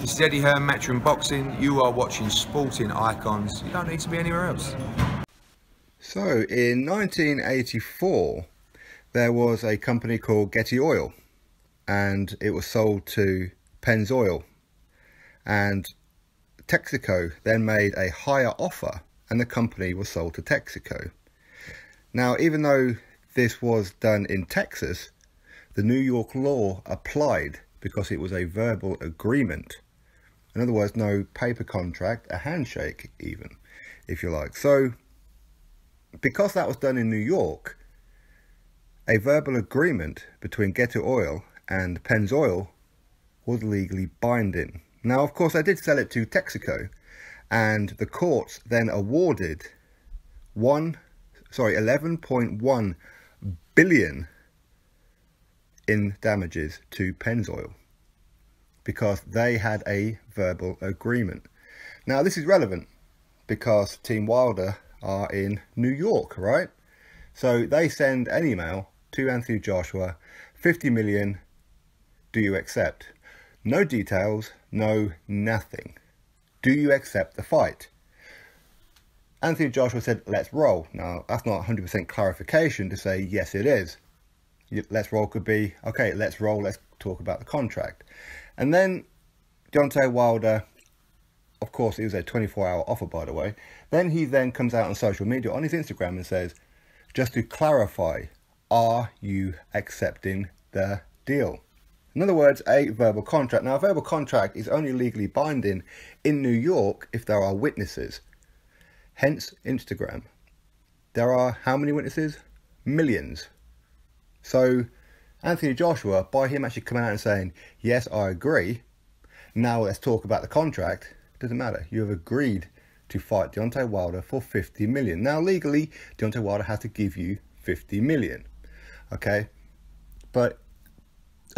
This is Eddie Hearn, Matchroom Boxing. You are watching Sporting Icons. You don't need to be anywhere else. So, in 1984, there was a company called Getty Oil, and it was sold to Pennzoil. And Texaco then made a higher offer, and the company was sold to Texaco. Now, even though this was done in Texas, the New York law applied because it was a verbal agreement. In other words, no paper contract, a handshake even, if you like. So, because that was done in New York, a verbal agreement between Getty Oil and Pennzoil was legally binding. Now, of course, I did sell it to Texaco, and the courts then awarded 11.1 billion in damages to Pennzoil because they had a verbal agreement. Now, this is relevant because Team Wilder are in New York, right? So they send an email to Anthony Joshua, 50 million, do you accept? No details, no nothing. Do you accept the fight? Anthony Joshua said, let's roll. Now, that's not 100% clarification to say, yes, it is. Let's roll could be, okay, let's roll, let's talk about the contract. And then Deontay Wilder, of course, it was a 24-hour offer, by the way. Then he then comes out on social media, on his Instagram, and says, just to clarify, are you accepting the deal? In other words, a verbal contract. Now, a verbal contract is only legally binding in New York if there are witnesses. Hence, Instagram. There are how many witnesses? Millions. So, Anthony Joshua, by him actually coming out and saying, yes, I agree, now let's talk about the contract, doesn't matter. You have agreed to fight Deontay Wilder for 50 million. Now, legally, Deontay Wilder has to give you 50 million. Okay? But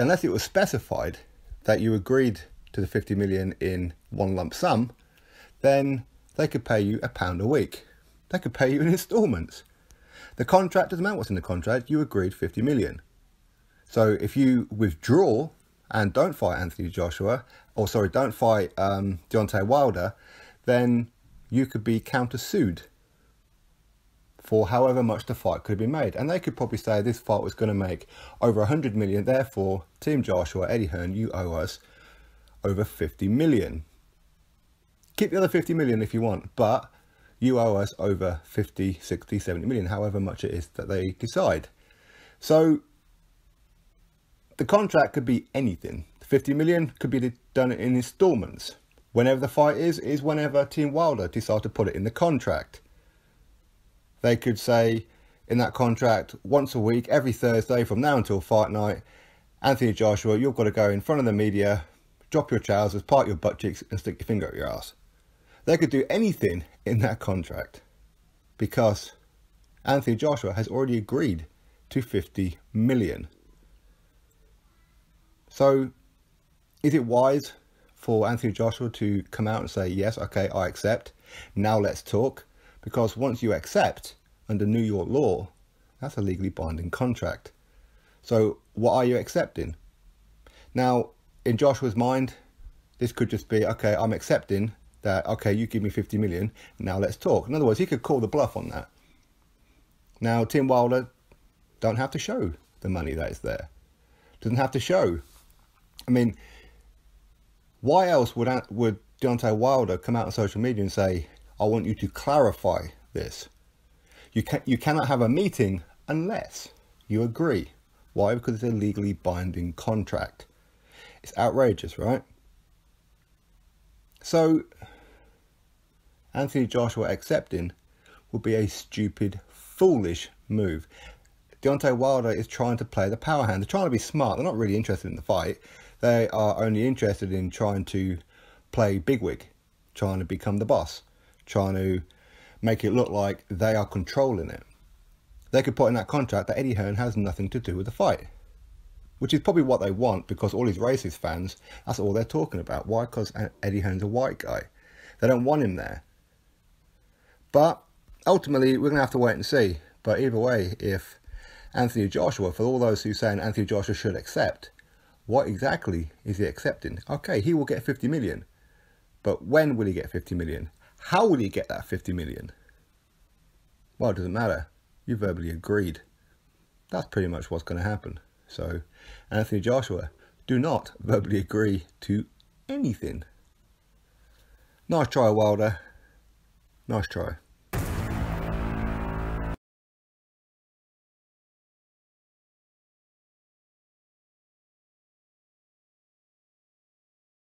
unless it was specified that you agreed to the 50 million in one lump sum, then they could pay you £1 a week. They could pay you in installments. The contract, doesn't matter what's in the contract, you agreed 50 million. So if you withdraw and don't fight Anthony Joshua, or sorry, don't fight Deontay Wilder, then you could be countersued for however much the fight could have been made. And they could probably say this fight was going to make over 100 million, therefore, Team Joshua, Eddie Hearn, you owe us over 50 million. Keep the other 50 million if you want, but you owe us over 50, 60, 70 million, however much it is that they decide. So the contract could be anything. 50 million could be done in installments. Whenever the fight is whenever Team Wilder decide to put it in the contract. They could say in that contract, once a week, every Thursday from now until fight night, Anthony Joshua, you've got to go in front of the media, drop your trousers, part your butt cheeks and stick your finger up your ass. They could do anything in that contract because Anthony Joshua has already agreed to 50 million. So, is it wise for Anthony Joshua to come out and say, yes, okay, I accept, now let's talk? Because once you accept, under New York law, that's a legally binding contract. So, what are you accepting? Now, in Joshua's mind, this could just be, okay, I'm accepting that, okay, you give me 50 million, now let's talk. In other words, he could call the bluff on that. Now, Team Wilder don't have to show the money that is there. Doesn't have to show. I mean, why else would Deontay Wilder come out on social media and say, I want you to clarify this? You cannot have a meeting unless you agree. Why? Because it's a legally binding contract. It's outrageous, right? So, Anthony Joshua accepting would be a stupid, foolish move. Deontay Wilder is trying to play the power hand. They're trying to be smart. They're not really interested in the fight. They are only interested in trying to play bigwig, trying to become the boss, trying to make it look like they are controlling it. They could put in that contract that Eddie Hearn has nothing to do with the fight, which is probably what they want because all these racist fans, that's all they're talking about. Why? Because Eddie Hearn's a white guy. They don't want him there. But ultimately, we're going to have to wait and see. But either way, if Anthony Joshua, for all those who say Anthony Joshua should accept, What exactly is he accepting? Okay, he will get 50 million. But when will he get 50 million? How will he get that 50 million? Well, it doesn't matter. You verbally agreed. That's pretty much what's going to happen. So, Anthony Joshua, do not verbally agree to anything. Nice try, Wilder. Nice try.